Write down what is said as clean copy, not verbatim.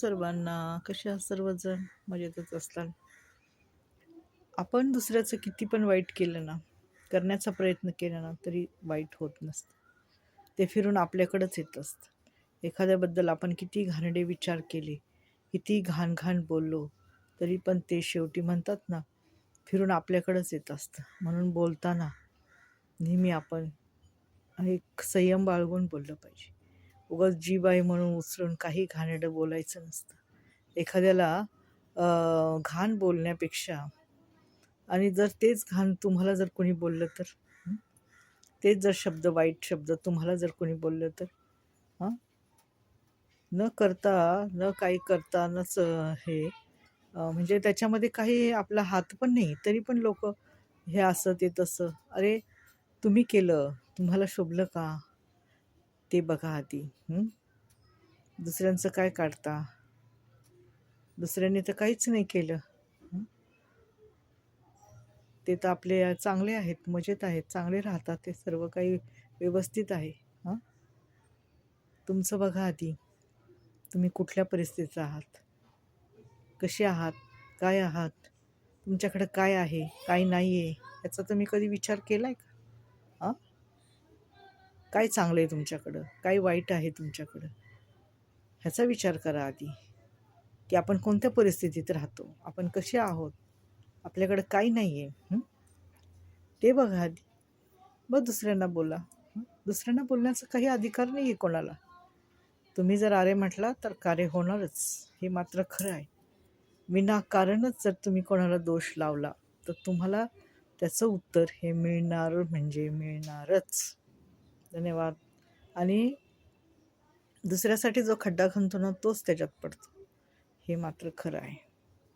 सर्वांना. कसे आहात सर्वजण? मजेतच असताल. आपण दुसऱ्याचं किती पण वाईट केलं ना, करण्याचा प्रयत्न केला ना, तरी वाईट होत नसतं. ते फिरून आपल्याकडंच येत असतं. एखाद्याबद्दल आपण किती घाणेरडे विचार केले, किती घाण बोललो, तरी पण ते शेवटी म्हणतात ना, फिरून आपल्याकडंच येत असतं. म्हणून बोलताना नेहमी आपण एक संयम बाळगून बोललं पाहिजे. उगाच जीभ आहे म्हणून उचलून काही घाणेरडं बोलायचं नसतं. एखाद्याला घाण बोलण्यापेक्षा आणि जर तेच घाण तुम्हाला जर कोणी बोललं तर हं? तेच जर शब्द, वाईट शब्द तुम्हाला जर कोणी बोललं तर हां, न करता, न काही करतानाच म्हणजे त्याच्यामध्ये काही आपला हात पण नाही, तरी पण लोकं हे असं, ते तसं. अरे, तुम्ही केलं, तुम्हाला शोभलं का? ते बघा आधी. दुसऱ्यांचं काय काढता? दुसऱ्यांनी तर काहीच नाही केलं. हं? ते तर आपले चांगले आहेत, मजेत आहेत, चांगले राहतात, ते सर्व काही व्यवस्थित आहे. हां, तुमचं बघा आधी. तुम्ही कुठल्या परिस्थितीत आहात? कसे आहात? काय आहात? तुमच्याकडे काय आहे? काय नाही आहे? याचा तुम्ही कधी विचार केला आहे का? हां, काय चांगलं आहे तुमच्याकडं? काय वाईट आहे तुमच्याकडं? ह्याचा विचार करा आधी, की आपण कोणत्या परिस्थितीत राहतो? आपण कसे आहोत? आपल्याकडे काही नाही आहे. ते बघा आधी. मग दुसऱ्यांना बोला. दुसऱ्यांना बोलण्याचा काही अधिकार नाही आहे कोणाला. तुम्ही जर अरे म्हटला तर कार्य होणारच, हे मात्र खरं आहे. विनाकारणच जर तुम्ही कोणाला दोष लावला तर तुम्हाला त्याचं उत्तर हे मिळणार म्हणजे मिळणारच. धन्यवाद. आणि दुसऱ्यासाठी जो खड्डा खणतो ना तोच त्याच्यात पडतो, हे मात्र खरं आहे.